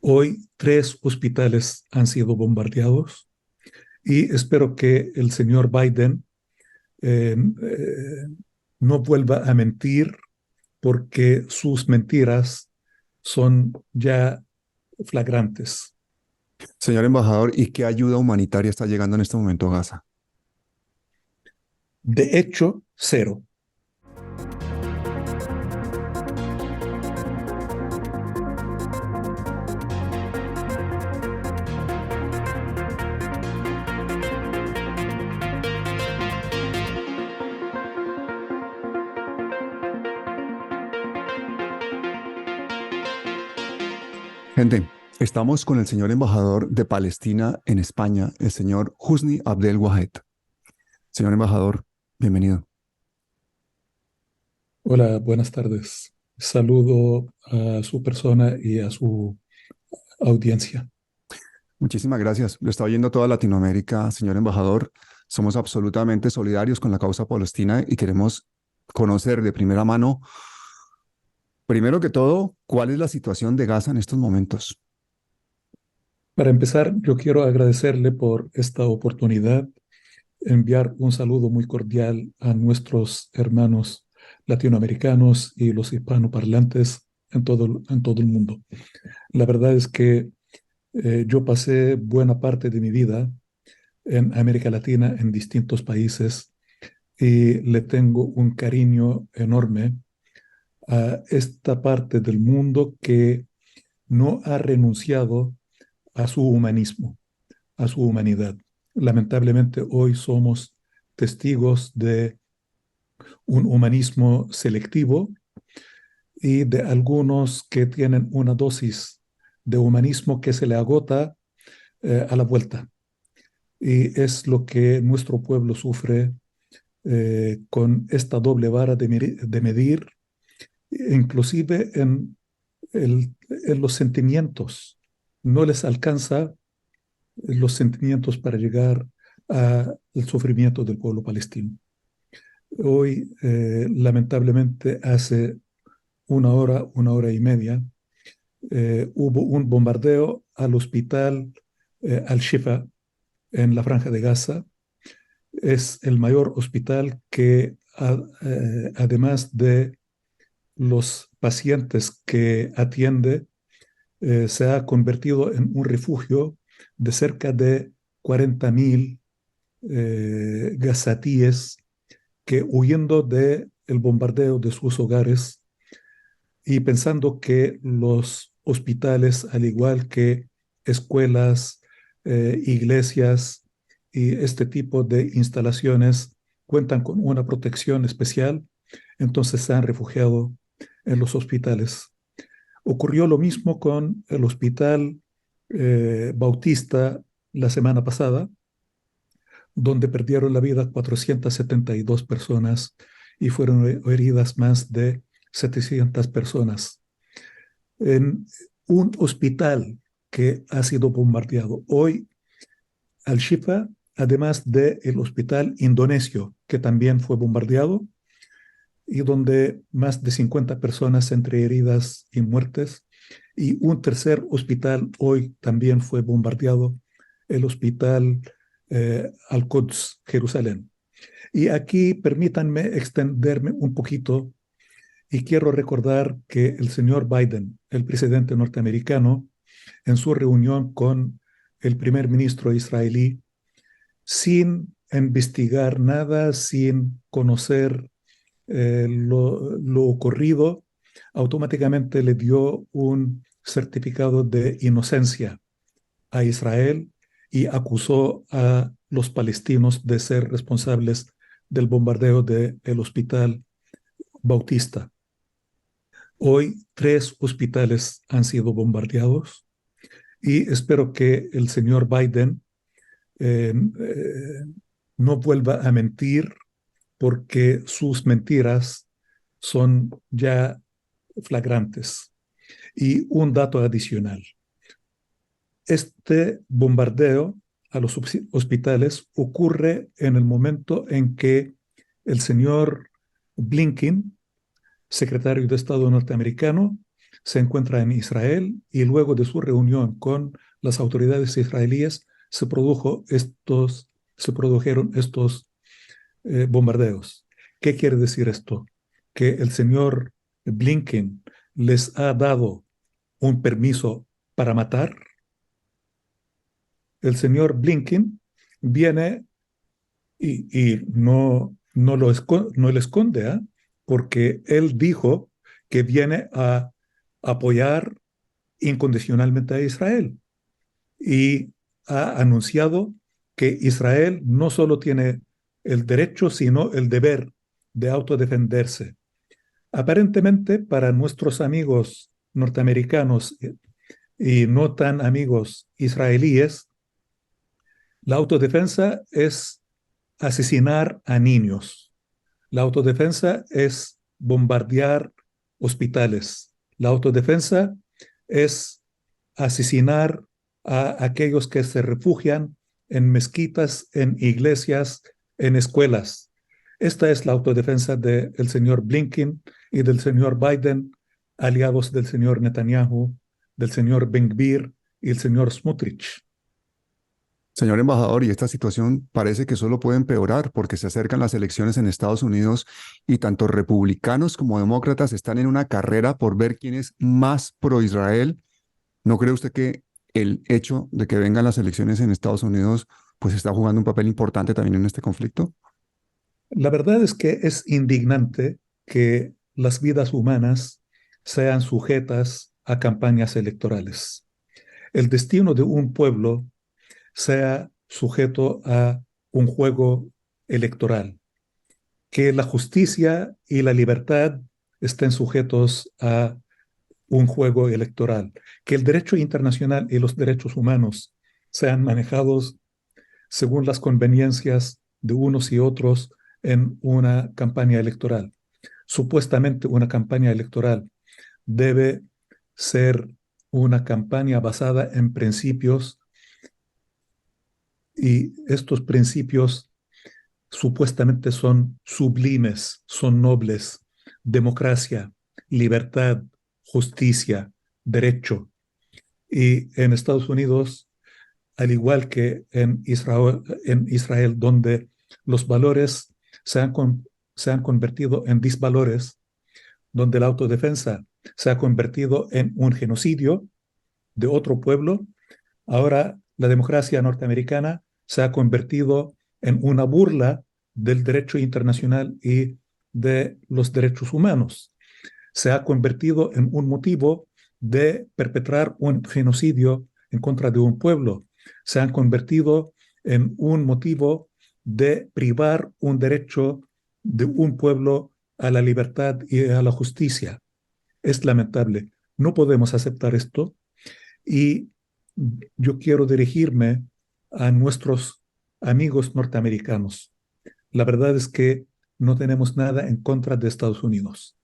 Hoy 3 hospitales han sido bombardeados y espero que el señor Biden no vuelva a mentir porque sus mentiras son ya flagrantes. Señor embajador, ¿y qué ayuda humanitaria está llegando en este momento a Gaza? De hecho, cero. Gente, estamos con el señor embajador de Palestina en España, el señor Husni Abdel Wahed. Señor embajador, bienvenido. Hola, buenas tardes. Saludo a su persona y a su audiencia. Muchísimas gracias. Lo está oyendo toda Latinoamérica, señor embajador. Somos absolutamente solidarios con la causa palestina y queremos conocer de primera mano, primero que todo, cuál es la situación de Gaza en estos momentos. Para empezar, yo quiero agradecerle por esta oportunidad, enviar un saludo muy cordial a nuestros hermanos latinoamericanos y los hispanoparlantes en todo el mundo. La verdad es que yo pasé buena parte de mi vida en América Latina, en distintos países, y le tengo un cariño enorme a esta parte del mundo que no ha renunciado a su humanismo, a su humanidad. Lamentablemente hoy somos testigos de un humanismo selectivo y de algunos que tienen una dosis de humanismo que se le agota a la vuelta. Y es lo que nuestro pueblo sufre con esta doble vara de medir, inclusive en los sentimientos. No les alcanza los sentimientos para llegar al sufrimiento del pueblo palestino. Hoy, lamentablemente, hace una hora y media, hubo un bombardeo al hospital Al-Shifa en la Franja de Gaza. Es el mayor hospital que, además de los pacientes que atiende, se ha convertido en un refugio de cerca de 40.000 gazatíes que, huyendo del bombardeo de sus hogares y pensando que los hospitales, al igual que escuelas, iglesias y este tipo de instalaciones, cuentan con una protección especial, entonces se han refugiado en los hospitales. Ocurrió lo mismo con el hospital Bautista la semana pasada, donde perdieron la vida 472 personas y fueron heridas más de 700 personas. En un hospital que ha sido bombardeado hoy, Al-Shifa, además del hospital indonesio, que también fue bombardeado, y donde más de 50 personas entre heridas y muertes, y un tercer hospital hoy también fue bombardeado, el hospital Al-Quds, Jerusalén. Y aquí permítanme extenderme un poquito y quiero recordar que el señor Biden, el presidente norteamericano, en su reunión con el primer ministro israelí, sin investigar nada, sin conocer lo ocurrido, automáticamente le dio un certificado de inocencia a Israel y acusó a los palestinos de ser responsables del bombardeo del hospital Bautista. Hoy 3 hospitales han sido bombardeados y espero que el señor Biden no vuelva a mentir porque sus mentiras son ya flagrantes. Y un dato adicional, este bombardeo a los hospitales ocurre en el momento en que el señor Blinken, secretario de Estado norteamericano, se encuentra en Israel y luego de su reunión con las autoridades israelíes se produjeron estos bombardeos. ¿Qué quiere decir esto? Que el señor Blinken les ha dado un permiso para matar. El señor Blinken viene y no lo esconde, ¿eh? Porque él dijo que viene a apoyar incondicionalmente a Israel y ha anunciado que Israel no solo tiene el derecho, sino el deber de autodefenderse. Aparentemente, para nuestros amigos norteamericanos y no tan amigos israelíes, la autodefensa es asesinar a niños. La autodefensa es bombardear hospitales. La autodefensa es asesinar a aquellos que se refugian en mezquitas, en iglesias, en escuelas. Esta es la autodefensa del señor Blinken y del señor Biden, aliados del señor Netanyahu, del señor Ben-Gvir y el señor Smotrich. Señor embajador, y esta situación parece que solo puede empeorar porque se acercan las elecciones en Estados Unidos y tanto republicanos como demócratas están en una carrera por ver quién es más pro Israel. ¿No cree usted que el hecho de que vengan las elecciones en Estados Unidos pues está jugando un papel importante también en este conflicto? La verdad es que es indignante que las vidas humanas sean sujetas a campañas electorales. El destino de un pueblo sea sujeto a un juego electoral, que la justicia y la libertad estén sujetos a un juego electoral, que el derecho internacional y los derechos humanos sean manejados según las conveniencias de unos y otros en una campaña electoral. Supuestamente una campaña electoral debe ser una campaña basada en principios y estos principios supuestamente son sublimes, son nobles: democracia, libertad, justicia, derecho. Y en Estados Unidos, al igual que en Israel, donde los valores se han convertido en disvalores, donde la autodefensa se ha convertido en un genocidio de otro pueblo, ahora la democracia norteamericana se ha convertido en una burla del derecho internacional y de los derechos humanos. Se ha convertido en un motivo de perpetrar un genocidio en contra de un pueblo. Se han convertido en un motivo de privar un derecho de un pueblo a la libertad y a la justicia. Es lamentable. No podemos aceptar esto y yo quiero dirigirme a nuestros amigos norteamericanos. La verdad es que no tenemos nada en contra de Estados Unidos.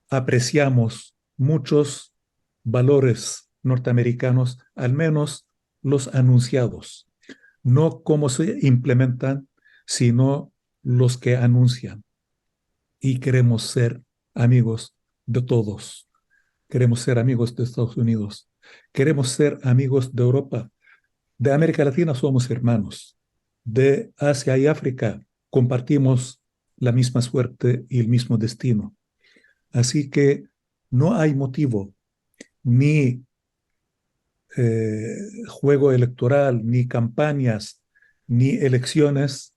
Apreciamos muchos valores norteamericanos, al menos los anunciados, no cómo se implementan, sino los que anuncian. Y queremos ser amigos de todos. Queremos ser amigos de Estados Unidos. Queremos ser amigos de Europa. De América Latina somos hermanos. De Asia y África compartimos la misma suerte y el mismo destino. Así que no hay motivo, ni juego electoral, ni campañas, ni elecciones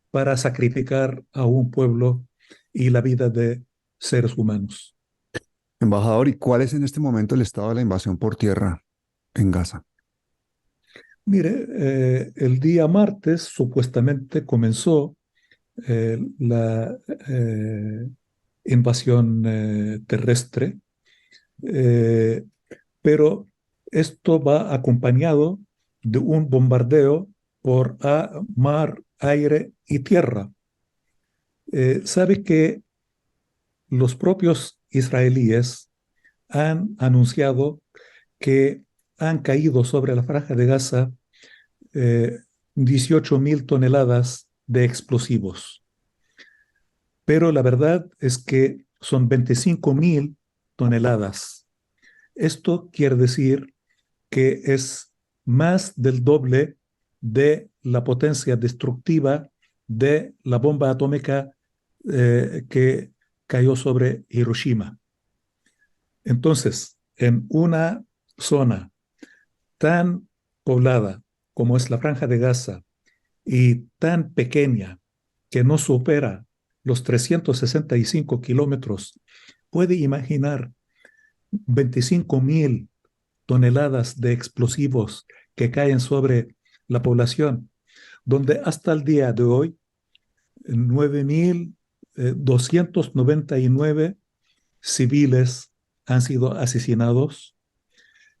para sacrificar a un pueblo y la vida de seres humanos. Embajador, ¿y cuál es en este momento el estado de la invasión por tierra en Gaza? Mire, el día martes supuestamente comenzó la invasión terrestre, eh, pero esto va acompañado de un bombardeo por mar, aire y tierra. Sabe que los propios israelíes han anunciado que han caído sobre la franja de Gaza 18.000 toneladas de explosivos, pero la verdad es que son 25.000 toneladas. Esto quiere decir que es más del doble de la potencia destructiva de la bomba atómica que cayó sobre Hiroshima. Entonces, en una zona tan poblada como es la Franja de Gaza y tan pequeña que no supera los 365 kilómetros, puede imaginar 25.000 toneladas de explosivos que caen sobre la población, donde hasta el día de hoy 9.299 civiles han sido asesinados,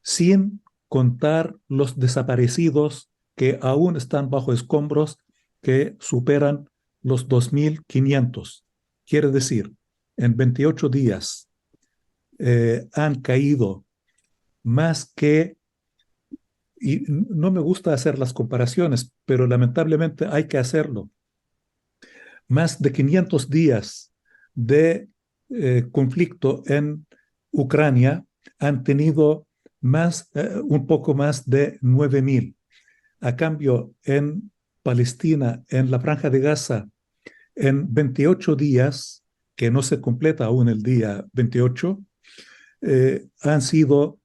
sin contar los desaparecidos que aún están bajo escombros que superan los 2.500. Quiere decir, en 28 días han caído más que, y no me gusta hacer las comparaciones, pero lamentablemente hay que hacerlo, más de 500 días de conflicto en Ucrania han tenido un poco más de 9.000. A cambio, en Palestina, en la Franja de Gaza, en 28 días, que no se completa aún el día 28, han sido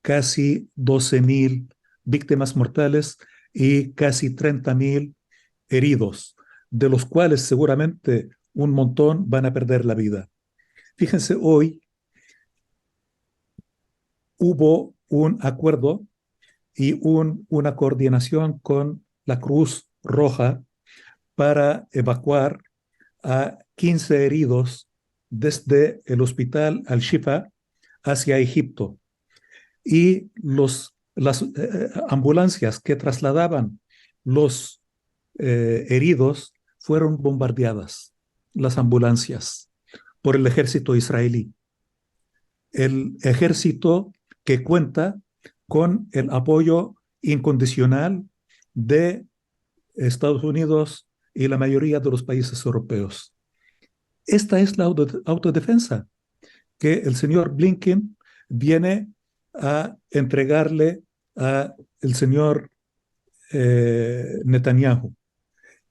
casi 12.000 víctimas mortales y casi 30.000 heridos, de los cuales seguramente un montón van a perder la vida. Fíjense, hoy hubo un acuerdo y una coordinación con la Cruz Roja para evacuar a 15 heridos desde el hospital Al-Shifa hacia Egipto. Y las ambulancias que trasladaban los heridos fueron bombardeadas, las ambulancias, por el ejército israelí. El ejército que cuenta con el apoyo incondicional de Estados Unidos y la mayoría de los países europeos. Esta es la autodefensa que el señor Blinken viene a entregarle al señor Netanyahu,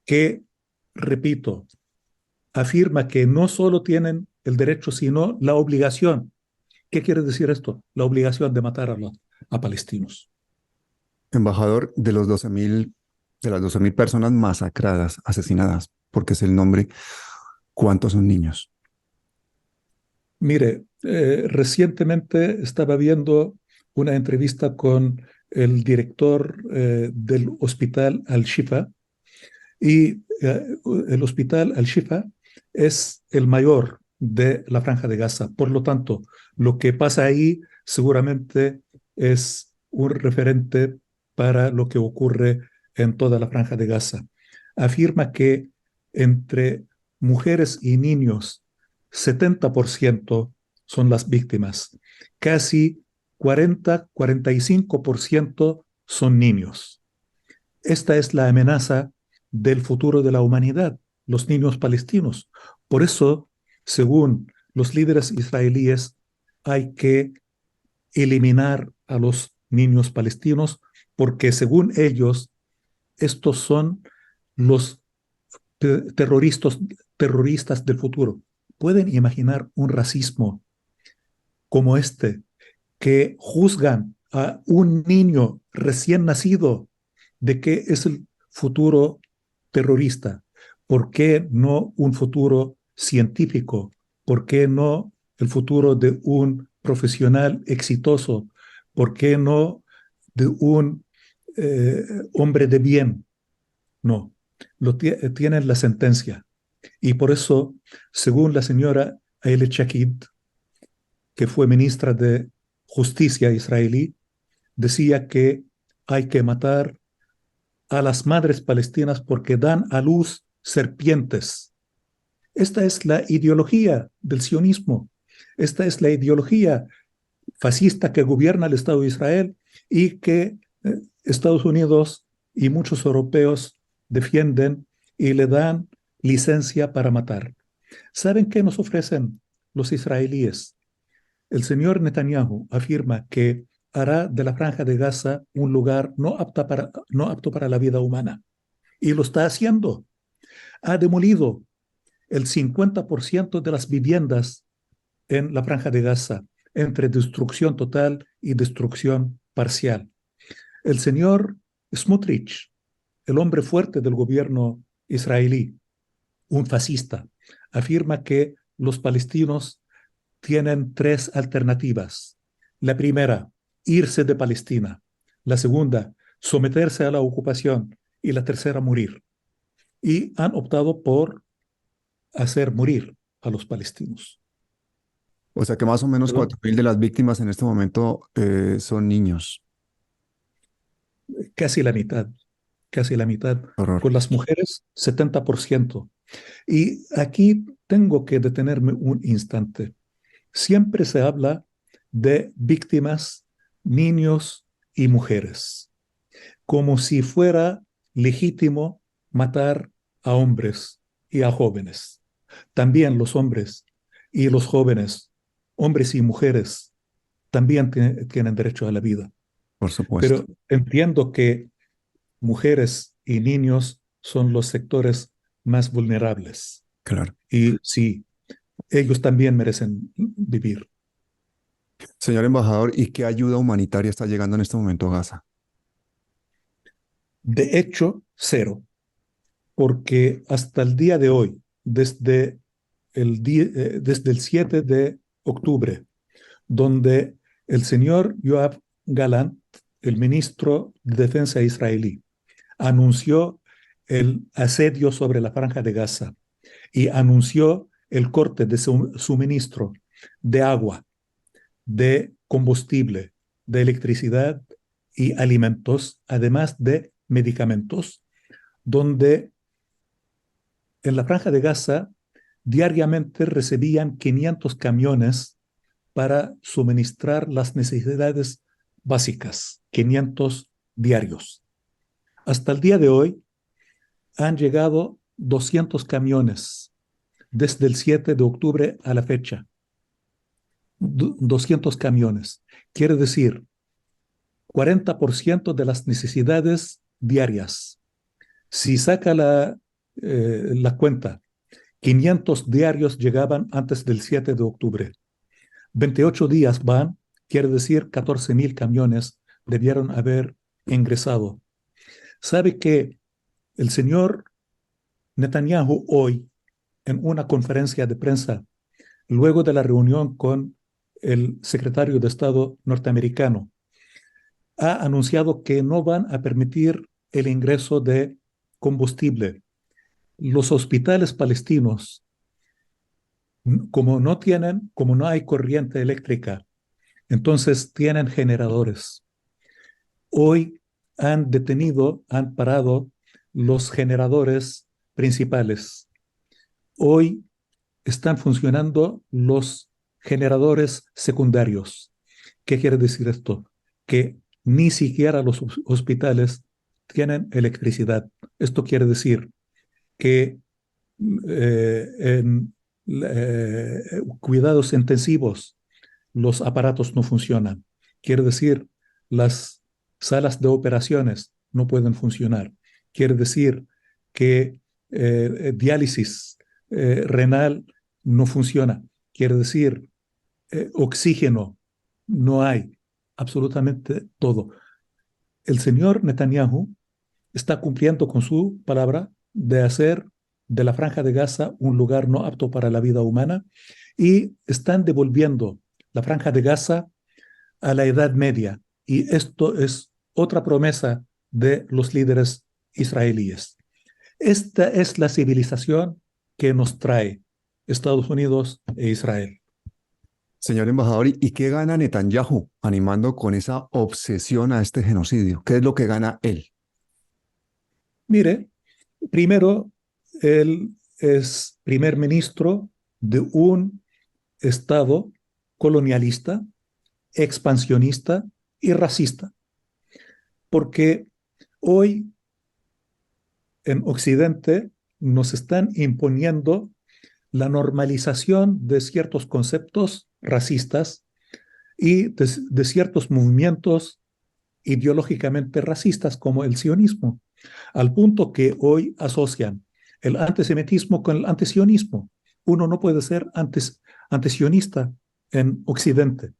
que, repito, afirma que no solo tienen el derecho, sino la obligación. ¿Qué quiere decir esto? La obligación de matar a palestinos. Embajador, de las 12.000 personas masacradas, asesinadas, porque es el nombre, ¿cuántos son niños? Mire, recientemente estaba viendo una entrevista con el director del hospital Al-Shifa, y el hospital Al-Shifa es el mayor de la Franja de Gaza. Por lo tanto, lo que pasa ahí seguramente es un referente para lo que ocurre en toda la Franja de Gaza. Afirma que entre mujeres y niños, 70% son las víctimas. Casi 40-45% son niños. Esta es la amenaza del futuro de la humanidad, los niños palestinos. Por eso, según los líderes israelíes, hay que eliminar a los niños palestinos porque según ellos, estos son los terroristas del futuro. ¿Pueden imaginar un racismo como este, que juzgan a un niño recién nacido de que es el futuro terrorista? ¿Por qué no un futuro científico? ¿Por qué no el futuro de un profesional exitoso? ¿Por qué no de un hombre de bien? No, tienen la sentencia. Y por eso, según la señora Ayelet Shaked, que fue ministra de Justicia israelí, decía que hay que matar a las madres palestinas porque dan a luz serpientes. Esta es la ideología del sionismo. Esta es la ideología fascista que gobierna el Estado de Israel y que Estados Unidos y muchos europeos defienden y le dan licencia para matar. ¿Saben qué nos ofrecen los israelíes? El señor Netanyahu afirma que hará de la Franja de Gaza un lugar no apto para la vida humana. Y lo está haciendo. Ha demolido el 50% de las viviendas en la Franja de Gaza, entre destrucción total y destrucción parcial. El señor Smotrich, el hombre fuerte del gobierno israelí, un fascista, afirma que los palestinos tienen tres alternativas. La primera, irse de Palestina. La segunda, someterse a la ocupación. Y la tercera, morir. Y han optado por hacer morir a los palestinos. O sea que más o menos Perdón, 4.000 de las víctimas en este momento son niños. casi la mitad, casi la mitad. Horror. Con las mujeres, 70%. Y aquí tengo que detenerme un instante. Siempre se habla de víctimas, niños y mujeres, como si fuera legítimo matar a hombres y a jóvenes. También los hombres y los jóvenes, hombres y mujeres, también tienen derecho a la vida. Por supuesto. Pero entiendo que mujeres y niños son los sectores más vulnerables. Claro. Y sí, ellos también merecen vivir. Señor embajador, ¿y qué ayuda humanitaria está llegando en este momento a Gaza? De hecho, cero, porque hasta el día de hoy, desde el 7 de octubre, donde el señor Yoav Galant, el ministro de Defensa israelí, anunció el asedio sobre la Franja de Gaza y anunció el corte de suministro de agua, de combustible, de electricidad y alimentos, además de medicamentos, donde en la Franja de Gaza diariamente recibían 500 camiones para suministrar las necesidades básicas, 500 diarios. Hasta el día de hoy han llegado 200 camiones desde el 7 de octubre a la fecha. 200 camiones. Quiere decir 40% de las necesidades diarias. Si saca la cuenta, 500 diarios llegaban antes del 7 de octubre. 28 días van, quiere decir 14.000 camiones debieron haber ingresado. ¿Sabe que el señor Netanyahu hoy, en una conferencia de prensa, luego de la reunión con el secretario de Estado norteamericano, ha anunciado que no van a permitir el ingreso de combustible? Los hospitales palestinos, como no hay corriente eléctrica, entonces tienen generadores. Hoy han parado los generadores principales. Hoy están funcionando los generadores secundarios. ¿Qué quiere decir esto? Que ni siquiera los hospitales tienen electricidad. Esto quiere decir que en cuidados intensivos los aparatos no funcionan. Quiere decir, las salas de operaciones no pueden funcionar. Quiere decir que diálisis renal no funciona. Quiere decir, oxígeno no hay. Absolutamente todo. El señor Netanyahu está cumpliendo con su palabra de hacer de la Franja de Gaza un lugar no apto para la vida humana y están devolviendo la Franja de Gaza a la Edad Media. Y esto es otra promesa de los líderes israelíes. Esta es la civilización que nos trae Estados Unidos e Israel. Señor embajador, ¿y qué gana Netanyahu animando con esa obsesión a este genocidio? ¿Qué es lo que gana él? Mire, primero, él es primer ministro de un Estado colonialista, expansionista y racista, porque hoy en Occidente nos están imponiendo la normalización de ciertos conceptos racistas y de ciertos movimientos ideológicamente racistas como el sionismo, al punto que hoy asocian el antisemitismo con el antisionismo. Uno no puede ser antisionista en Occidente.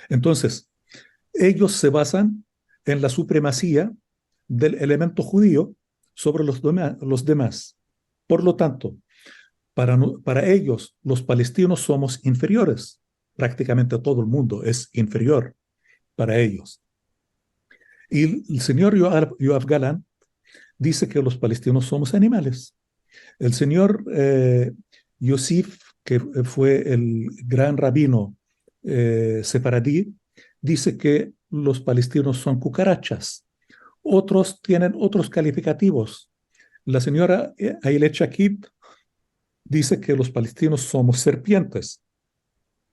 Entonces, ellos se basan en la supremacía del elemento judío sobre los demás. Por lo tanto, para ellos, los palestinos somos inferiores. Prácticamente todo el mundo es inferior para ellos. Y el señor Yoav Galan dice que los palestinos somos animales. El señor Yosif, que fue el gran rabino sefaradí, dice que los palestinos son cucarachas. Otros tienen otros calificativos. La señora Ayelet Shakib dice que los palestinos somos serpientes.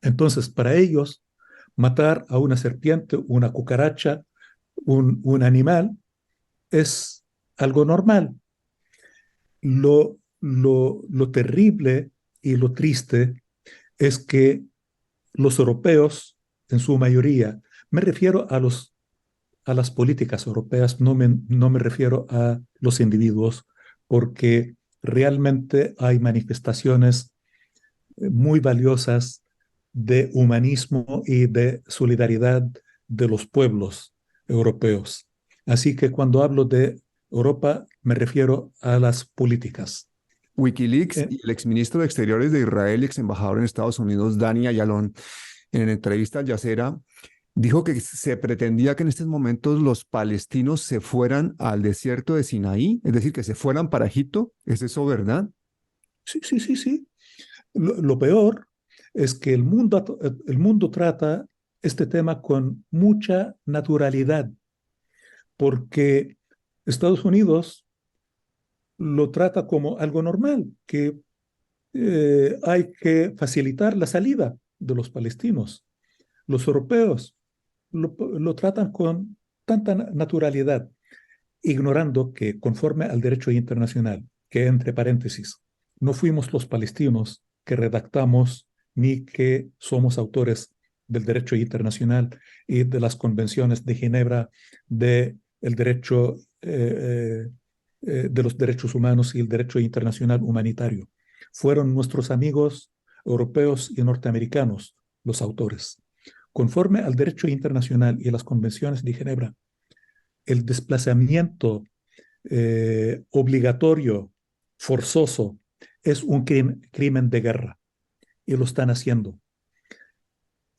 Entonces, para ellos, matar a una serpiente, una cucaracha, un animal, es algo normal. Lo terrible y lo triste es que los europeos, en su mayoría, me refiero a las políticas europeas, no me refiero a los individuos, porque realmente hay manifestaciones muy valiosas de humanismo y de solidaridad de los pueblos europeos. Así que cuando hablo de Europa, me refiero a las políticas. Wikileaks Eh, y el exministro de Exteriores de Israel y ex embajador en Estados Unidos, Dani Ayalon, en entrevista al Yacera, dijo que se pretendía que en estos momentos los palestinos se fueran al desierto de Sinaí, es decir, que se fueran para Egipto. ¿Es eso verdad? sí, sí, sí, sí. Lo peor es que el mundo trata este tema con mucha naturalidad, porque Estados Unidos lo trata como algo normal, que hay que facilitar la salida de los palestinos. Los europeos lo tratan con tanta naturalidad, ignorando que conforme al derecho internacional, que entre paréntesis, no fuimos los palestinos que redactamos ni que somos autores del derecho internacional y de las convenciones de Ginebra de el derecho de los derechos humanos y el derecho internacional humanitario. Fueron nuestros amigos europeos y norteamericanos los autores. Conforme al derecho internacional y a las convenciones de Ginebra, el desplazamiento obligatorio, forzoso, es un crimen de guerra y lo están haciendo.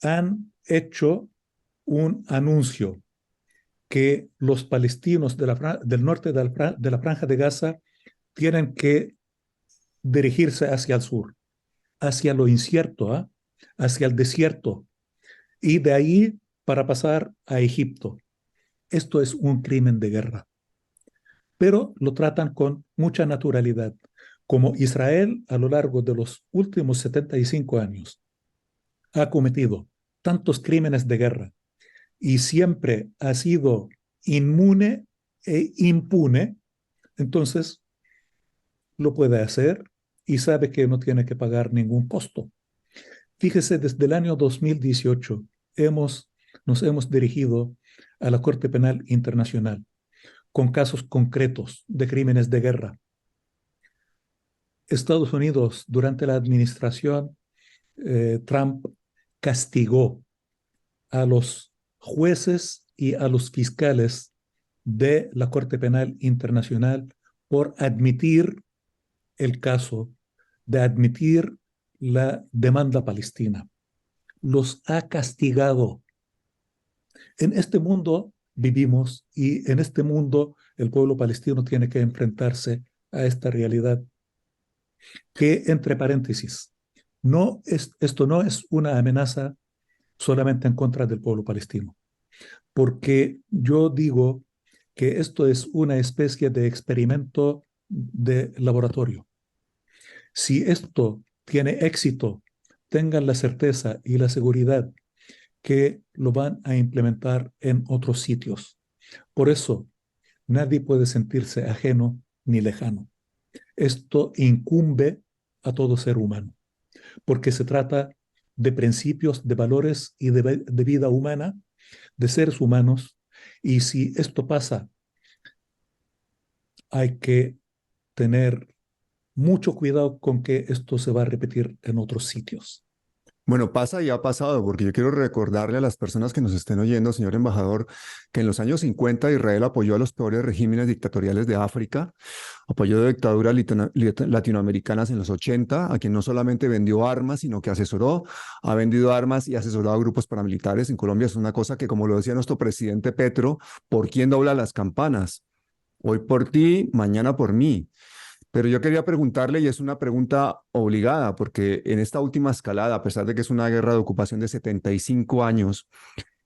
Han hecho un anuncio que los palestinos del norte de la franja de Gaza tienen que dirigirse hacia el sur, hacia lo incierto, ¿eh? Hacia el desierto, y de ahí para pasar a Egipto. Esto es un crimen de guerra, pero lo tratan con mucha naturalidad, como Israel a lo largo de los últimos 75 años ha cometido tantos crímenes de guerra y siempre ha sido inmune e impune, entonces lo puede hacer y sabe que no tiene que pagar ningún costo. Fíjese, desde el año 2018 nos hemos dirigido a la Corte Penal Internacional con casos concretos de crímenes de guerra. Estados Unidos, durante la administración Trump, castigó a los jueces y a los fiscales de la Corte Penal Internacional por admitir el caso, de admitir la demanda palestina. Los ha castigado. En este mundo vivimos y en este mundo el pueblo palestino tiene que enfrentarse a esta realidad que, entre paréntesis, esto no es una amenaza solamente en contra del pueblo palestino, porque yo digo que esto es una especie de experimento de laboratorio. Si esto tiene éxito, tengan la certeza y la seguridad que lo van a implementar en otros sitios. Por eso, nadie puede sentirse ajeno ni lejano. Esto incumbe a todo ser humano, porque se trata de principios, de valores y de vida humana, de seres humanos. Y si esto pasa, hay que tener mucho cuidado con que esto se va a repetir en otros sitios. Bueno, pasa y ha pasado, porque yo quiero recordarle a las personas que nos estén oyendo, señor embajador, que en los años 50 Israel apoyó a los peores regímenes dictatoriales de África, apoyó dictaduras latinoamericanas en los 80, a quien no solamente vendió armas, sino que asesoró, ha vendido armas y asesorado a grupos paramilitares. En Colombia es una cosa que, como lo decía nuestro presidente Petro, ¿por quién dobla las campanas? Hoy por ti, mañana por mí. Pero yo quería preguntarle, y es una pregunta obligada, porque en esta última escalada, a pesar de que es una guerra de ocupación de 75 años,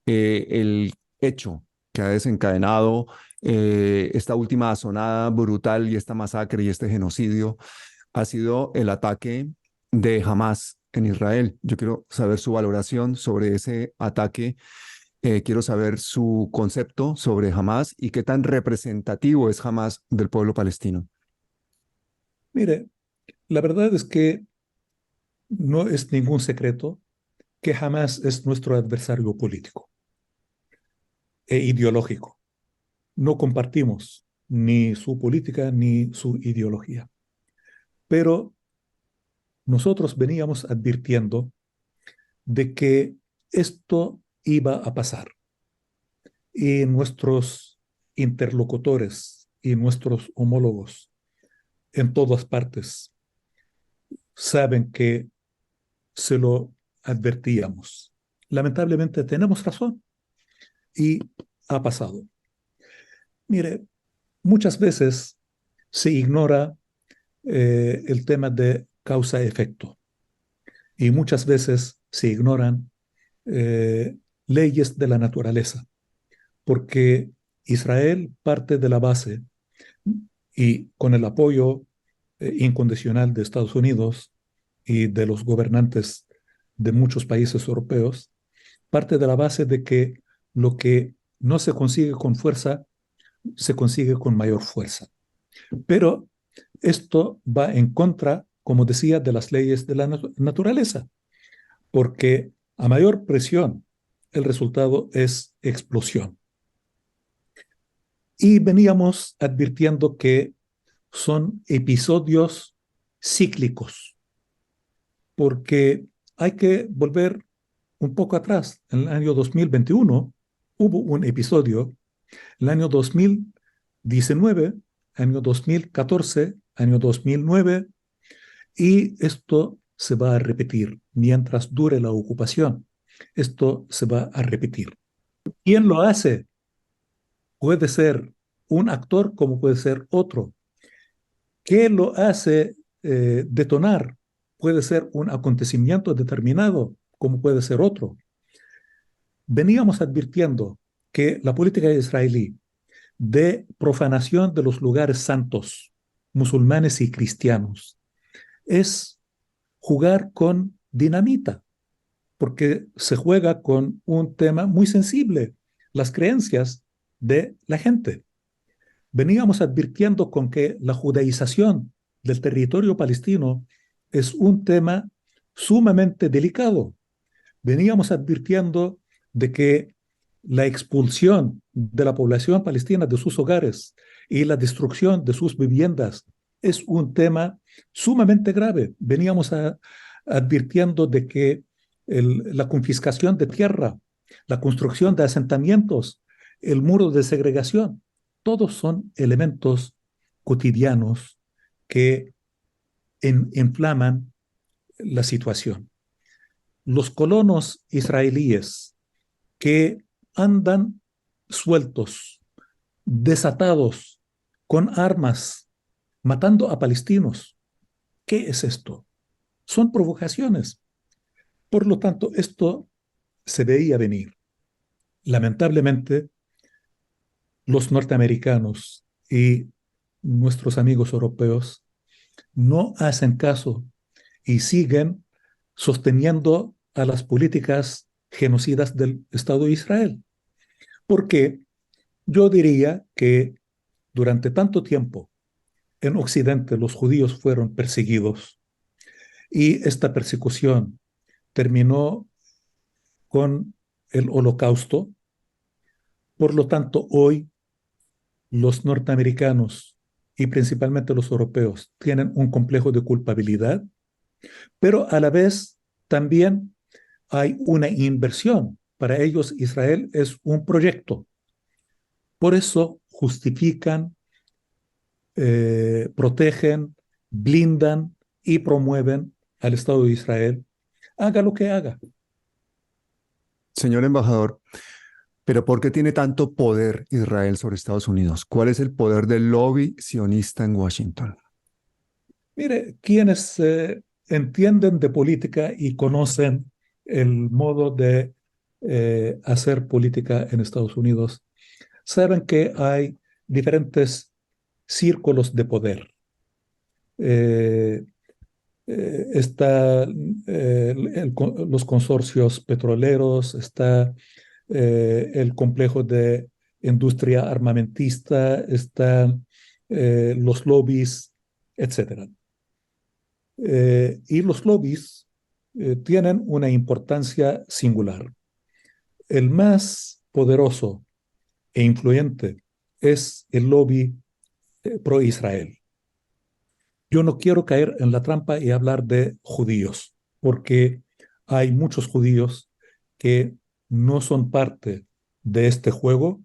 el hecho que ha desencadenado esta última asonada brutal y esta masacre y este genocidio ha sido el ataque de Hamas en Israel. Yo quiero saber su valoración sobre ese ataque. Quiero saber su concepto sobre Hamas y qué tan representativo es Hamas del pueblo palestino. Mire, la verdad es que no es ningún secreto que Hamas es nuestro adversario político e ideológico. No compartimos ni su política ni su ideología. Pero nosotros veníamos advirtiendo de que esto iba a pasar y nuestros interlocutores y nuestros homólogos en todas partes saben que se lo advertíamos. Lamentablemente tenemos razón y ha pasado. Mire, muchas veces se ignora el tema de causa-efecto y muchas veces se ignoran leyes de la naturaleza, porque Israel parte de la base y con el apoyo incondicional de Estados Unidos y de los gobernantes de muchos países europeos, parte de la base de que lo que no se consigue con fuerza, se consigue con mayor fuerza. Pero esto va en contra, como decía, de las leyes de la naturaleza, porque a mayor presión, el resultado es explosión. Y veníamos advirtiendo que son episodios cíclicos, porque hay que volver un poco atrás. En el año 2021 hubo un episodio, el año 2019, año 2014, año 2009, y esto se va a repetir mientras dure la ocupación. Esto se va a repetir. ¿Quién lo hace? Puede ser un actor como puede ser otro. ¿Qué lo hace detonar? Puede ser un acontecimiento determinado como puede ser otro. Veníamos advirtiendo que la política israelí de profanación de los lugares santos, musulmanes y cristianos, es jugar con dinamita, porque se juega con un tema muy sensible, las creencias de la gente. Veníamos advirtiendo con que la judaización del territorio palestino es un tema sumamente delicado. Veníamos advirtiendo de que la expulsión de la población palestina de sus hogares y la destrucción de sus viviendas es un tema sumamente grave. Veníamos advirtiendo de que la confiscación de tierra, la construcción de asentamientos, el muro de segregación, todos son elementos cotidianos que inflaman la situación. Los colonos israelíes que andan sueltos, desatados, con armas, matando a palestinos. ¿Qué es esto? Son provocaciones. Por lo tanto, esto se veía venir. Lamentablemente, los norteamericanos y nuestros amigos europeos no hacen caso y siguen sosteniendo a las políticas genocidas del Estado de Israel. Porque yo diría que durante tanto tiempo en Occidente los judíos fueron perseguidos y esta persecución terminó con el Holocausto. Por lo tanto, hoy los norteamericanos y principalmente los europeos tienen un complejo de culpabilidad, pero a la vez también hay una inversión. Para ellos Israel es un proyecto. Por eso justifican, protegen, blindan y promueven al Estado de Israel, haga lo que haga. Señor embajador, pero ¿por qué tiene tanto poder Israel sobre Estados Unidos? ¿Cuál es el poder del lobby sionista en Washington? Mire, quienes entienden de política y conocen el modo de hacer política en Estados Unidos, saben que hay diferentes círculos de poder. Eh, está los consorcios petroleros, está el complejo de industria armamentista, están los lobbies, etcétera. Y los lobbies tienen una importancia singular. El más poderoso e influyente es el lobby pro-Israel. Yo no quiero caer en la trampa y hablar de judíos, porque hay muchos judíos que no son parte de este juego.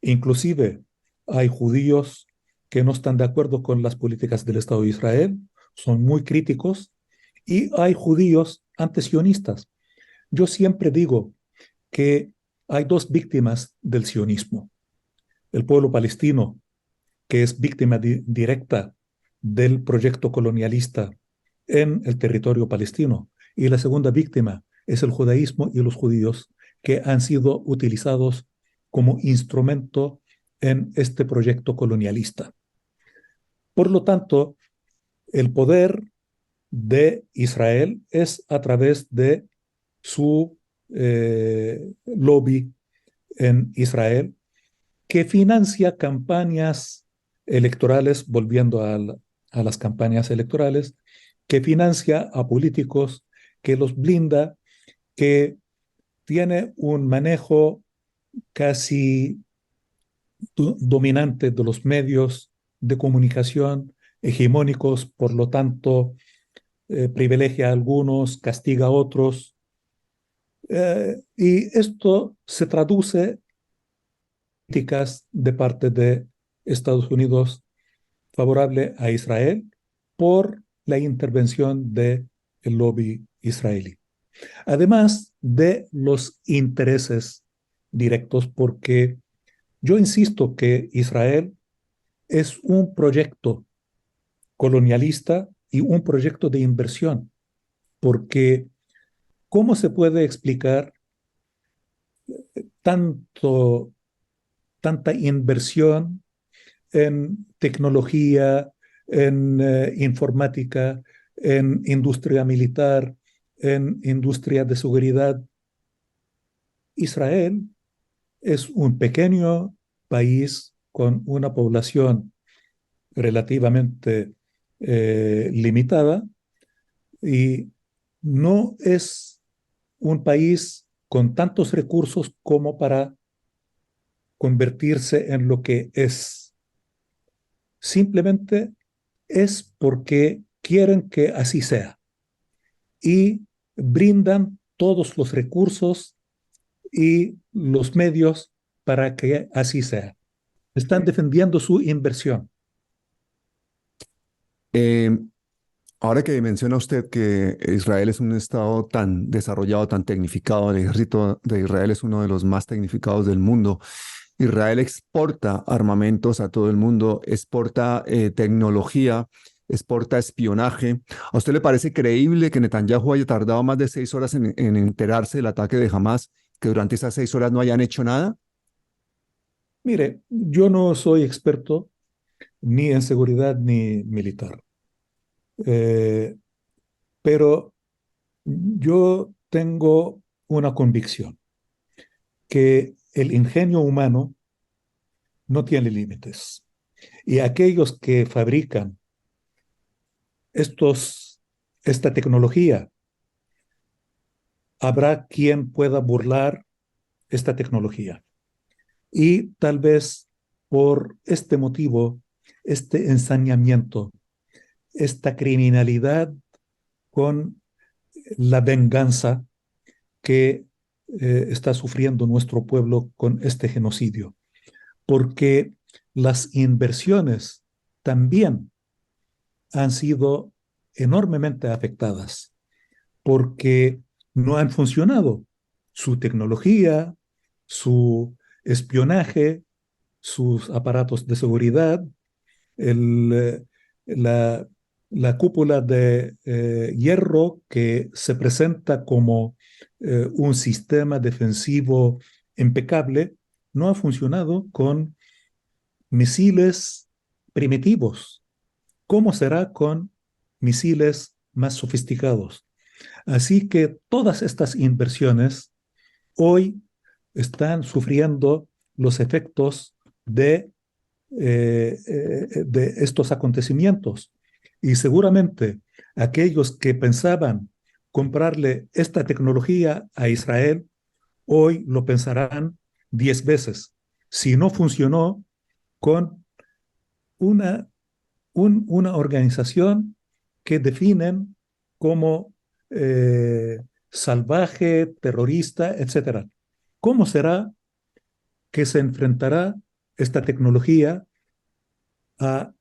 Inclusive hay judíos que no están de acuerdo con las políticas del Estado de Israel, son muy críticos, y hay judíos antisionistas. Yo siempre digo que hay dos víctimas del sionismo. El pueblo palestino, que es víctima directa del proyecto colonialista en el territorio palestino. Y la segunda víctima es el judaísmo y los judíos, que han sido utilizados como instrumento en este proyecto colonialista. Por lo tanto, el poder de Israel es a través de su lobby en Israel, que financia campañas electorales, volviendo a las campañas electorales, que financia a políticos, que los blinda, que tiene un manejo casi dominante de los medios de comunicación hegemónicos, por lo tanto, privilegia a algunos, castiga a otros. Y esto se traduce críticas de parte de Estados Unidos favorable a Israel por la intervención del lobby israelí. Además de los intereses directos, porque yo insisto que Israel es un proyecto colonialista y un proyecto de inversión, porque ¿cómo se puede explicar tanto, tanta inversión en tecnología, en informática, en industria militar, en industria de seguridad? Israel es un pequeño país con una población relativamente limitada y no es un país con tantos recursos como para convertirse en lo que es. Simplemente es porque quieren que así sea y brindan todos los recursos y los medios para que así sea. Están defendiendo su inversión. Eh, Ahora que menciona usted que Israel es un estado tan desarrollado, tan tecnificado, el ejército de Israel es uno de los más tecnificados del mundo. Israel exporta armamentos a todo el mundo, exporta tecnología, exporta espionaje. ¿A usted le parece creíble que Netanyahu haya tardado más de 6 horas en enterarse del ataque de Hamas, que durante esas 6 horas no hayan hecho nada? Mire, yo no soy experto ni en seguridad ni militar, eh, pero yo tengo una convicción, que el ingenio humano no tiene límites. Y aquellos que fabrican esta tecnología habrá quien pueda burlar esta tecnología. Y tal vez por este motivo, este ensañamiento, esta criminalidad con la venganza que está sufriendo nuestro pueblo con este genocidio, porque las inversiones también han sido enormemente afectadas, porque no han funcionado su tecnología, su espionaje, sus aparatos de seguridad, el, la, la cúpula de hierro que se presenta como un sistema defensivo impecable, no ha funcionado con misiles primitivos. ¿Cómo será con misiles más sofisticados? Así que todas estas inversiones hoy están sufriendo los efectos de estos acontecimientos. Y seguramente aquellos que pensaban comprarle esta tecnología a Israel, hoy lo pensarán 10 veces. Si no funcionó con una, una organización que definen como salvaje, terrorista, etcétera. ¿Cómo será que se enfrentará esta tecnología a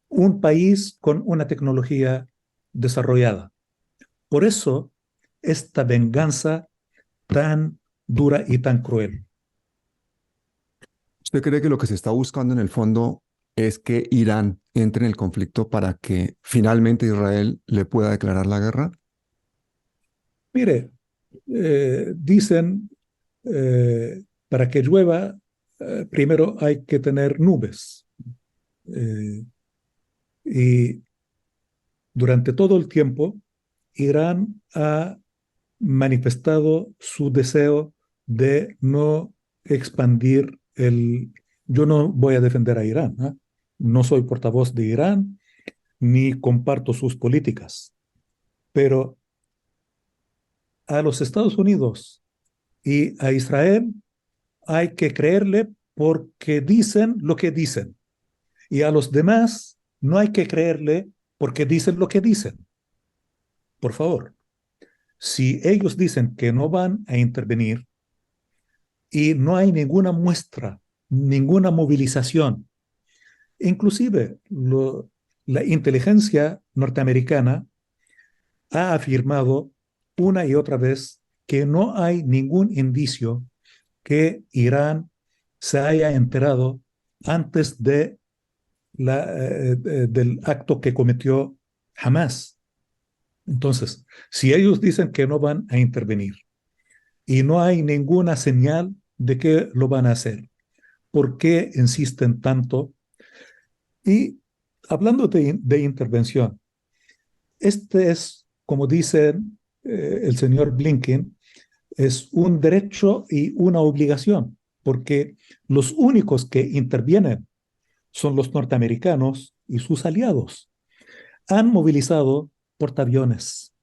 un país con una tecnología desarrollada? Por eso, esta venganza tan dura y tan cruel. ¿Usted cree que lo que se está buscando en el fondo es que Irán entre en el conflicto para que finalmente Israel le pueda declarar la guerra? Mire, dicen, para que llueva, primero hay que tener nubes. Eh, y durante todo el tiempo, Irán ha manifestado su deseo de no expandir el... Yo no voy a defender a Irán, ¿eh? No soy portavoz de Irán ni comparto sus políticas, pero a los Estados Unidos y a Israel hay que creerle porque dicen lo que dicen, y a los demás no hay que creerle porque dicen lo que dicen. Por favor, si ellos dicen que no van a intervenir y no hay ninguna muestra, ninguna movilización, inclusive la inteligencia norteamericana ha afirmado una y otra vez que no hay ningún indicio que Irán se haya enterado antes del acto que cometió Hamas. Entonces, si ellos dicen que no van a intervenir y no hay ninguna señal de que lo van a hacer, ¿por qué insisten tanto? Y hablando de intervención, este es, como dice el señor Blinken, es un derecho y una obligación, porque los únicos que intervienen son los norteamericanos y sus aliados. Han movilizado portaaviones,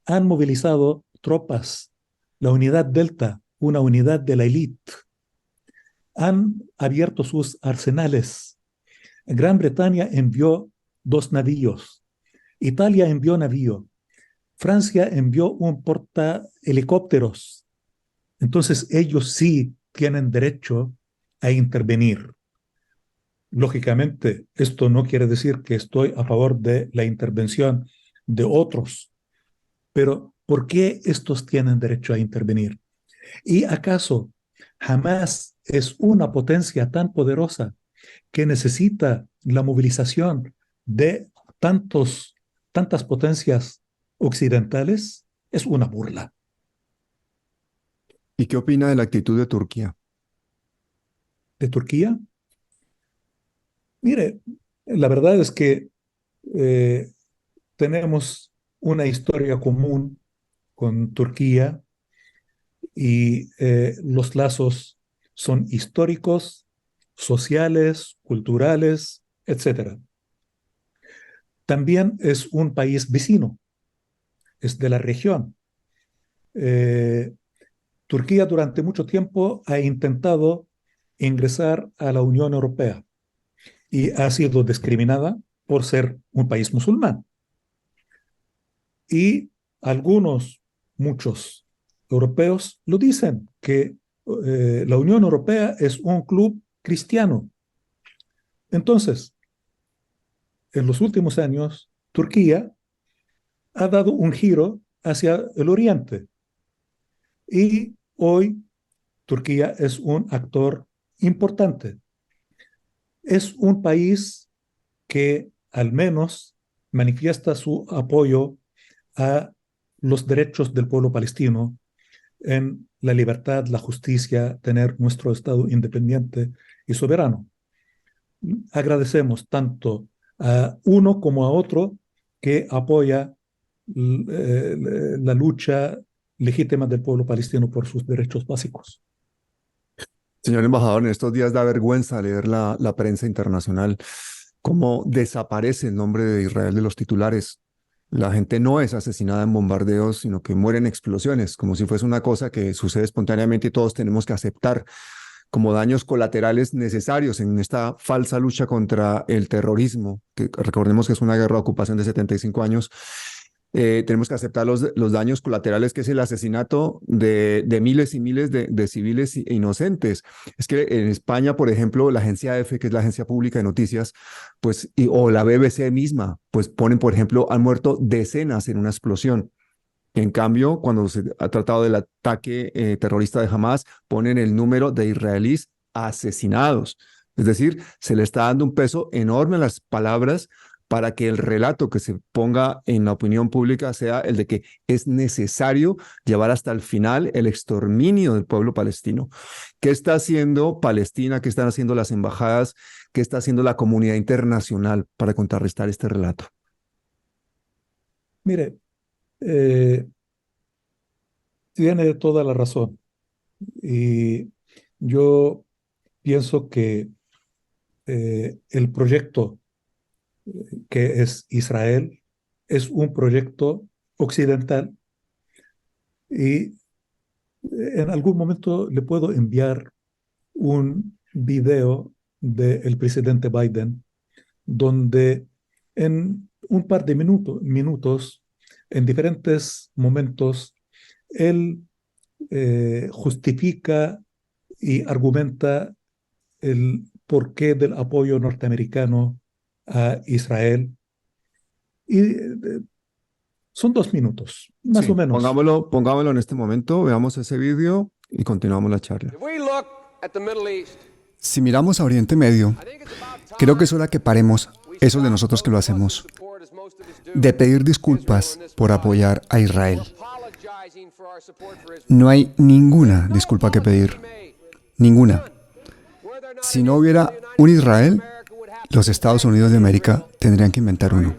han movilizado tropas, la unidad Delta, una unidad de la élite, han abierto sus arsenales. Gran Bretaña envió 2 navíos, Italia envió navío, Francia envió un portahelicópteros. Entonces ellos sí tienen derecho a intervenir. Lógicamente, esto no quiere decir que estoy a favor de la intervención de otros, pero ¿por qué estos tienen derecho a intervenir? ¿Y acaso jamás es una potencia tan poderosa que necesita la movilización de tantas potencias occidentales? Es una burla. ¿Y qué opina de la actitud de Turquía? ¿De Turquía? Mire, la verdad es que eh, tenemos una historia común con Turquía y los lazos son históricos, sociales, culturales, etcétera. También es un país vecino, es de la región. Eh, Turquía durante mucho tiempo ha intentado ingresar a la Unión Europea y ha sido discriminada por ser un país musulmán. Y algunos, muchos europeos lo dicen, que la Unión Europea es un club cristiano. Entonces, en los últimos años, Turquía ha dado un giro hacia el oriente y hoy Turquía es un actor importante. Es un país que al menos manifiesta su apoyo a los derechos del pueblo palestino en la libertad, la justicia, tener nuestro Estado independiente y soberano. Agradecemos tanto a uno como a otro que apoya la lucha legítima del pueblo palestino por sus derechos básicos. Señor embajador, en estos días da vergüenza leer la prensa internacional, cómo desaparece el nombre de Israel de los titulares. La gente no es asesinada en bombardeos, sino que muere en explosiones, como si fuese una cosa que sucede espontáneamente y todos tenemos que aceptar como daños colaterales necesarios en esta falsa lucha contra el terrorismo, que recordemos que es una guerra de ocupación de 75 años. Tenemos que aceptar los daños colaterales, que es el asesinato de miles y miles de civiles inocentes. Es que en España, por ejemplo, la agencia EFE, que es la agencia pública de noticias, pues, o la BBC misma, pues ponen, por ejemplo, han muerto decenas en una explosión. En cambio, cuando se ha tratado del ataque terrorista de Hamas, ponen el número de israelíes asesinados. Es decir, se le está dando un peso enorme a las palabras para que el relato que se ponga en la opinión pública sea el de que es necesario llevar hasta el final el exterminio del pueblo palestino. ¿Qué está haciendo Palestina? ¿Qué están haciendo las embajadas? ¿Qué está haciendo la comunidad internacional para contrarrestar este relato? Mire, eh, tiene toda la razón. Y yo pienso que el proyecto que es Israel es un proyecto occidental y en algún momento le puedo enviar un video del presidente Biden donde en un par de minutos, en diferentes momentos, él justifica y argumenta el porqué del apoyo norteamericano a Israel. Y son 2 minutos, más Sí, o menos. pongámoslo en este momento, veamos ese vídeo y continuamos la charla. Si miramos a Oriente Medio, creo que es hora que paremos, esos de nosotros que lo hacemos, de pedir disculpas por apoyar a Israel. No hay ninguna disculpa que pedir, ninguna. Si no hubiera un Israel, los Estados Unidos de América tendrían que inventar uno.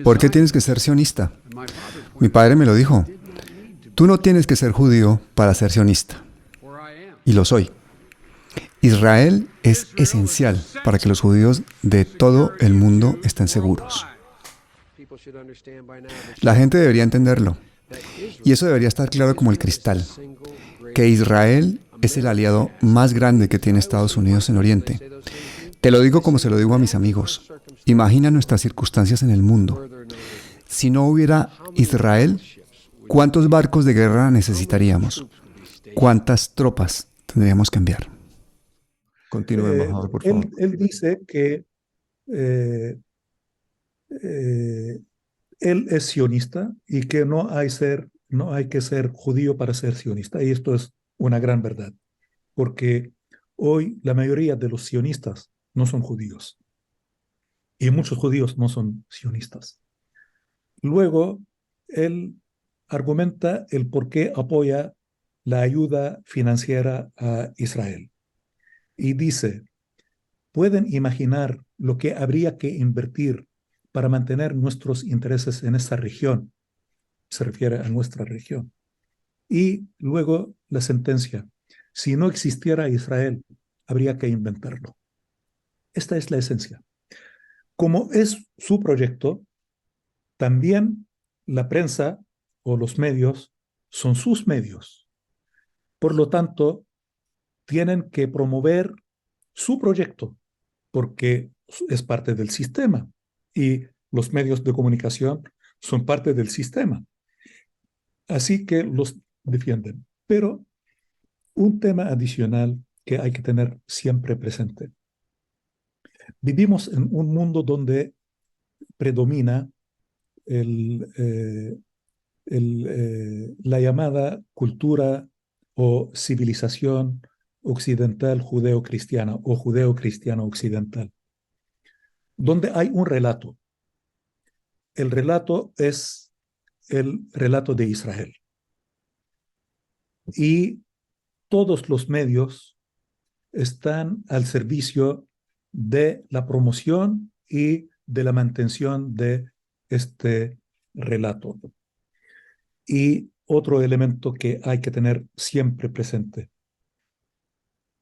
¿Por qué tienes que ser sionista? Mi padre me lo dijo. Tú no tienes que ser judío para ser sionista. Y lo soy. Israel es esencial para que los judíos de todo el mundo estén seguros. La gente debería entenderlo. Y eso debería estar claro como el cristal. Que Israel es el aliado más grande que tiene Estados Unidos en Oriente. Te lo digo como se lo digo a mis amigos. Imagina nuestras circunstancias en el mundo. Si no hubiera Israel, ¿cuántos barcos de guerra necesitaríamos? ¿Cuántas tropas tendríamos que enviar? Continúe, embajador, por favor. Él dice que eh, eh, él es sionista y que no hay que ser judío para ser sionista. Y esto es una gran verdad, porque hoy la mayoría de los sionistas no son judíos y muchos judíos no son sionistas. Luego, él argumenta el por qué apoya la ayuda financiera a Israel y dice, ¿pueden imaginar lo que habría que invertir para mantener nuestros intereses en esta región? Se refiere a nuestra región. Y luego la sentencia, si no existiera Israel, habría que inventarlo. Esta es la esencia. Como es su proyecto, también la prensa o los medios son sus medios. Por lo tanto, tienen que promover su proyecto porque es parte del sistema y los medios de comunicación son parte del sistema. Así que los defienden. Pero un tema adicional que hay que tener siempre presente. Vivimos en un mundo donde predomina el, la llamada cultura o civilización occidental judeo-cristiana o judeo-cristiana occidental, donde hay un relato. El relato es el relato de Israel. Y todos los medios están al servicio de la promoción y de la mantención de este relato. Y otro elemento que hay que tener siempre presente.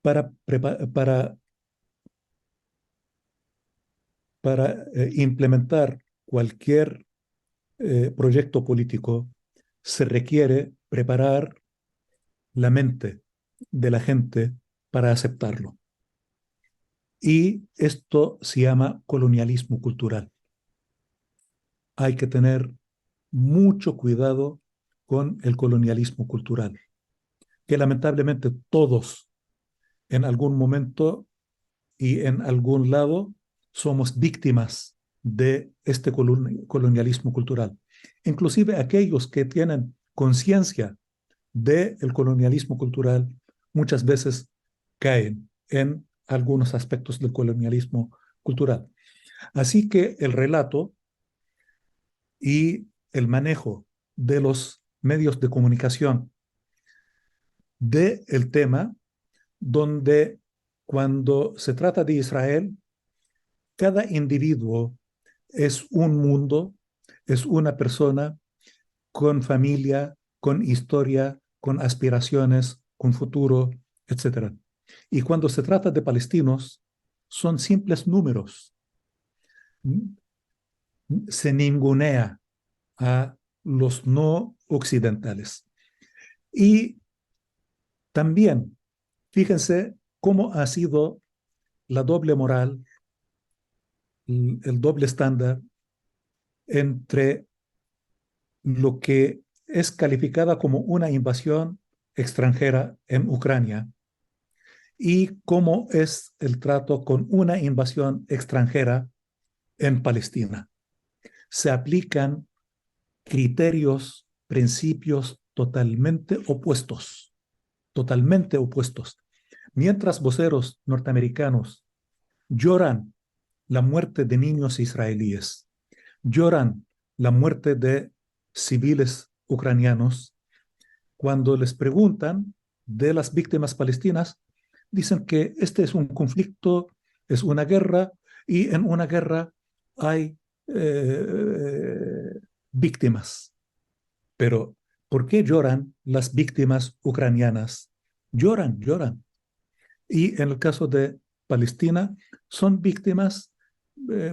Para implementar cualquier proyecto político, se requiere preparar la mente de la gente para aceptarlo. Y esto se llama colonialismo cultural. Hay que tener mucho cuidado con el colonialismo cultural, que lamentablemente todos en algún momento y en algún lado somos víctimas de este colonialismo cultural. Inclusive aquellos que tienen conciencia del colonialismo cultural muchas veces caen en algunos aspectos del colonialismo cultural. Así que el relato y el manejo de los medios de comunicación del tema, donde cuando se trata de Israel, cada individuo es un mundo, es una persona con familia, con historia, con aspiraciones, con futuro, etc. Y cuando se trata de palestinos, son simples números. Se ningunea a los no occidentales. Y también, fíjense cómo ha sido la doble moral, el doble estándar entre lo que es calificada como una invasión extranjera en Ucrania y cómo es el trato con una invasión extranjera en Palestina. Se aplican criterios, principios totalmente opuestos. Mientras voceros norteamericanos lloran la muerte de niños israelíes, lloran la muerte de civiles ucranianos, cuando les preguntan de las víctimas palestinas, dicen que este es un conflicto, es una guerra, y en una guerra hay víctimas. Pero, ¿por qué lloran las víctimas ucranianas? Lloran. Y en el caso de Palestina, son víctimas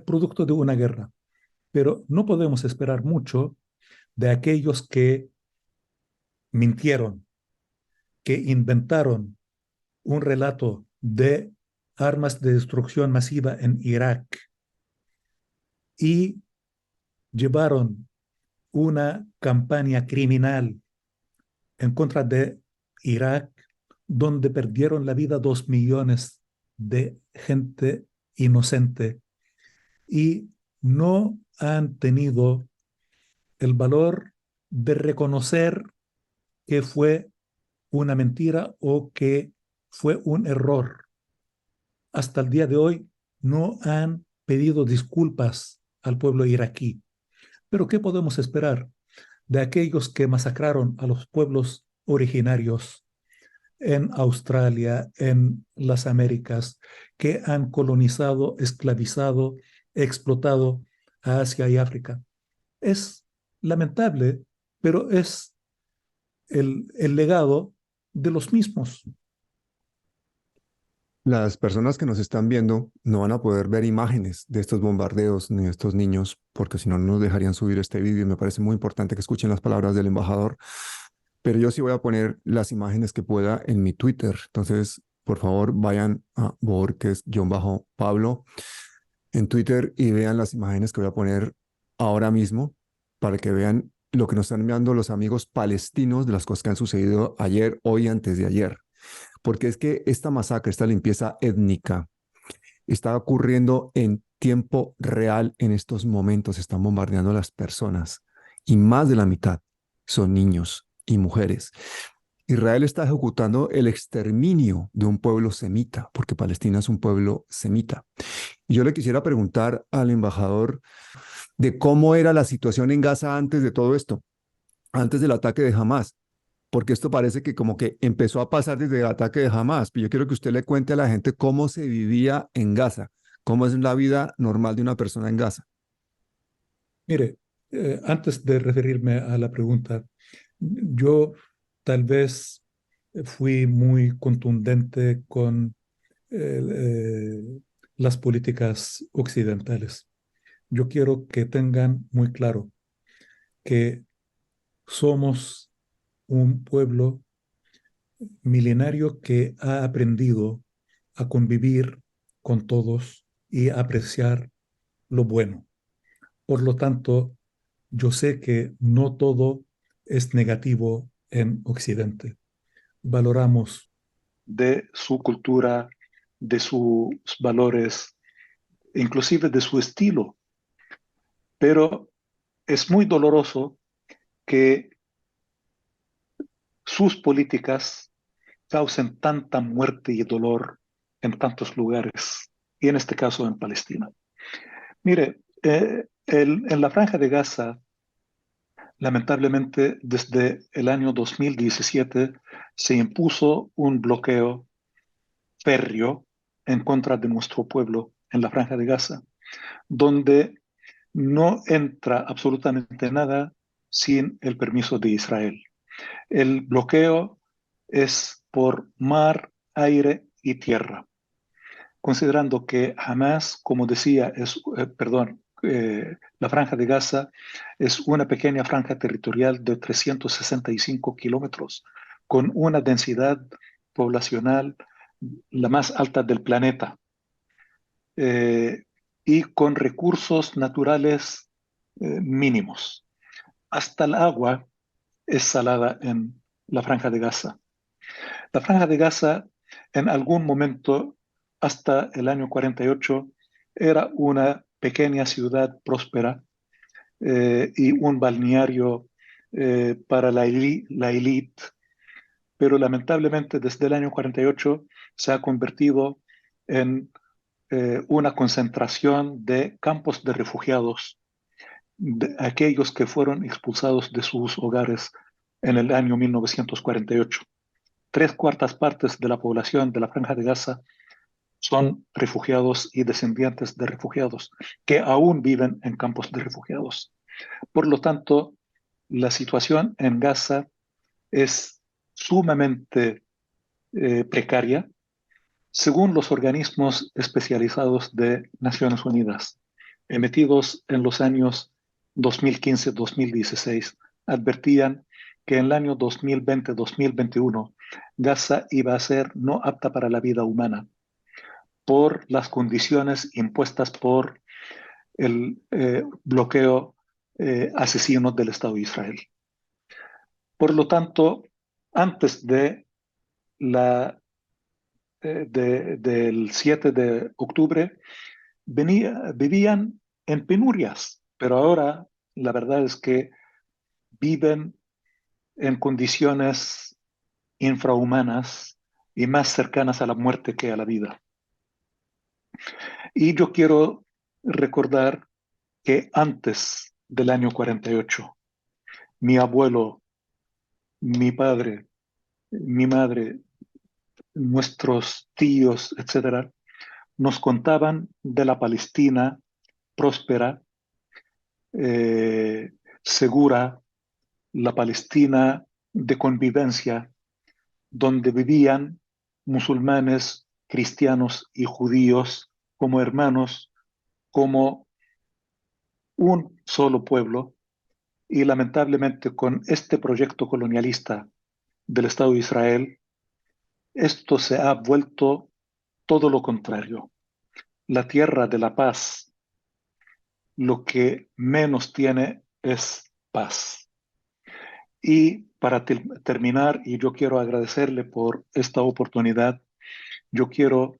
producto de una guerra. Pero no podemos esperar mucho de aquellos que mintieron, que inventaron un relato de armas de destrucción masiva en Irak y llevaron una campaña criminal en contra de Irak, donde perdieron la vida 2 millones de gente inocente y no han tenido el valor de reconocer que fue una mentira o que fue un error. Hasta el día de hoy no han pedido disculpas al pueblo iraquí. Pero ¿qué podemos esperar de aquellos que masacraron a los pueblos originarios en Australia, en las Américas, que han colonizado, esclavizado, explotado a Asia y África? Es lamentable, pero es el legado de los mismos. Las personas que nos están viendo no van a poder ver imágenes de estos bombardeos ni de estos niños, porque si no, no nos dejarían subir este vídeo. Y me parece muy importante que escuchen las palabras del embajador. pero yo sí voy a poner las imágenes que pueda en mi Twitter. Entonces, por favor, vayan a Borges-Pablo en Twitter y vean las imágenes que voy a poner ahora mismo para que vean lo que nos están enviando los amigos palestinos de las cosas que han sucedido ayer, hoy, antes de ayer. Porque es que esta masacre, esta limpieza étnica, está ocurriendo en tiempo real en estos momentos. Están bombardeando a las personas y más de la mitad son niños y mujeres. Israel está ejecutando el exterminio de un pueblo semita, porque Palestina es un pueblo semita. Y yo le quisiera preguntar al embajador de cómo era la situación en Gaza antes de todo esto, antes del ataque de Hamas, porque esto parece que como que empezó a pasar desde el ataque de Hamas. Pero yo quiero que usted le cuente a la gente cómo se vivía en Gaza, cómo es la vida normal de una persona en Gaza. Mire, antes de referirme a la pregunta, yo tal vez fui muy contundente con eh, eh, las políticas occidentales. Yo quiero que tengan muy claro que somos un pueblo milenario que ha aprendido a convivir con todos y a apreciar lo bueno. Por lo tanto, yo sé que no todo es negativo en Occidente. Valoramos de su cultura, de sus valores, inclusive de su estilo, pero es muy doloroso que sus políticas causen tanta muerte y dolor en tantos lugares, y en este caso en Palestina. Mire, en la Franja de Gaza, lamentablemente, desde el año 2017 se impuso un bloqueo férreo en contra de nuestro pueblo en la Franja de Gaza, donde no entra absolutamente nada sin el permiso de Israel. El bloqueo es por mar, aire y tierra, considerando que Hamas, como decía, la Franja de Gaza es una pequeña franja territorial de 365 kilómetros, con una densidad poblacional la más alta del planeta, eh, y con recursos naturales mínimos. Hasta el agua es salada en la Franja de Gaza. La Franja de Gaza en algún momento, hasta el año 48, era una pequeña ciudad próspera y un balneario para la élite, pero lamentablemente desde el año 48 se ha convertido en una concentración de campos de refugiados, de aquellos que fueron expulsados de sus hogares en el año 1948. Tres cuartas partes de la población de la Franja de Gaza son refugiados y descendientes de refugiados que aún viven en campos de refugiados. Por lo tanto, la situación en Gaza es sumamente precaria según los organismos especializados de Naciones Unidas, emitidos en los años 2015-2016, advertían que en el año 2020-2021 Gaza iba a ser no apta para la vida humana por las condiciones impuestas por el bloqueo asesino del Estado de Israel. Por lo tanto, antes de del 7 de octubre, vivían en penurias, pero ahora la verdad es que viven en condiciones infrahumanas y más cercanas a la muerte que a la vida. Y yo quiero recordar que antes del año 48, mi abuelo, mi padre, mi madre, nuestros tíos, etcétera, nos contaban de la Palestina próspera, segura, la Palestina de convivencia, donde vivían musulmanes, cristianos y judíos como hermanos, como un solo pueblo, Y lamentablemente con este proyecto colonialista del Estado de Israel, esto se ha vuelto todo lo contrario. La tierra de la paz lo que menos tiene es paz. Y para terminar, y yo quiero agradecerle por esta oportunidad, yo quiero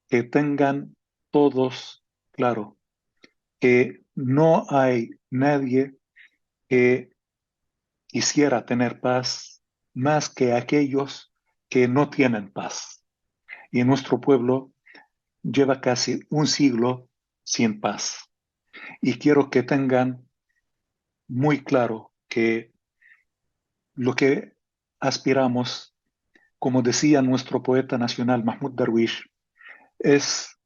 que tengan todos claro que no hay nadie que quisiera tener paz más que aquellos que no tienen paz. Y nuestro pueblo lleva casi un siglo sin paz. Y quiero que tengan muy claro que lo que aspiramos, como decía nuestro poeta nacional Mahmoud Darwish, es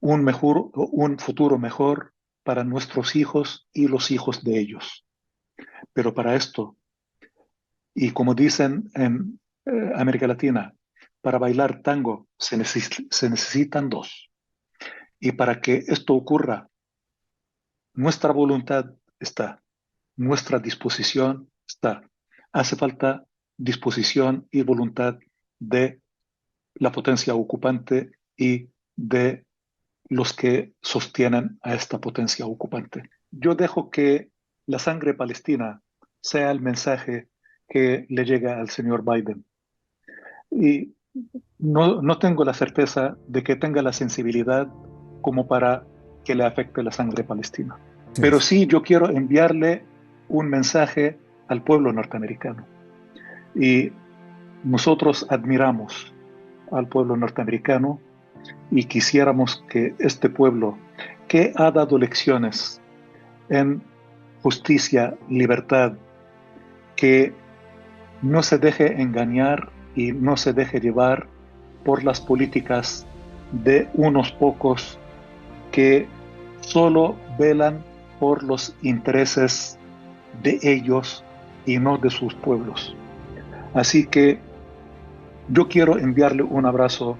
un futuro mejor para nuestros hijos y los hijos de ellos. Pero para esto, y como dicen en América Latina, para bailar tango se necesitan dos. Y para que esto ocurra, nuestra voluntad está, nuestra disposición está. Hace falta disposición y voluntad de la potencia ocupante y de los que sostienen a esta potencia ocupante. Yo dejo que la sangre palestina sea el mensaje que le llega al señor Biden. Y no tengo la certeza de que tenga la sensibilidad como para que le afecte la sangre palestina. Pero Gracias. sí yo quiero enviarle un mensaje al pueblo norteamericano. Y nosotros admiramos al pueblo norteamericano y quisiéramos que este pueblo, que ha dado lecciones en justicia, libertad, que no se deje engañar y no se deje llevar por las políticas de unos pocos que solo velan por los intereses de ellos y no de sus pueblos. Así que yo quiero enviarle un abrazo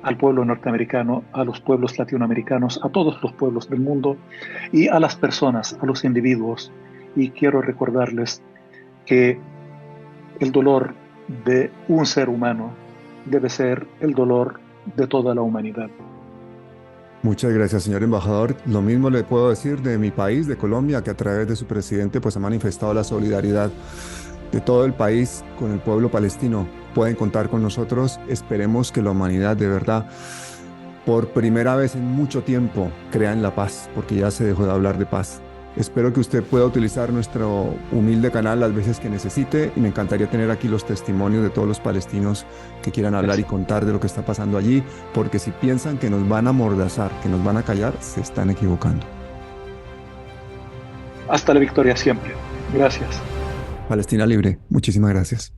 al pueblo norteamericano, a los pueblos latinoamericanos, a todos los pueblos del mundo y a las personas, a los individuos. Y quiero recordarles que el dolor de un ser humano debe ser el dolor de toda la humanidad. Muchas gracias, señor embajador. Lo mismo le puedo decir de mi país, de Colombia, que a través de su presidente pues ha manifestado la solidaridad de todo el país con el pueblo palestino. Pueden contar con nosotros. Esperemos que la humanidad de verdad, por primera vez en mucho tiempo, crea en la paz, porque ya se dejó de hablar de paz. Espero que usted pueda utilizar nuestro humilde canal las veces que necesite y me encantaría tener aquí los testimonios de todos los palestinos que quieran hablar y contar de lo que está pasando allí, porque si piensan que nos van a amordazar, que nos van a callar, se están equivocando. Hasta la victoria siempre. Gracias. Palestina libre, muchísimas gracias.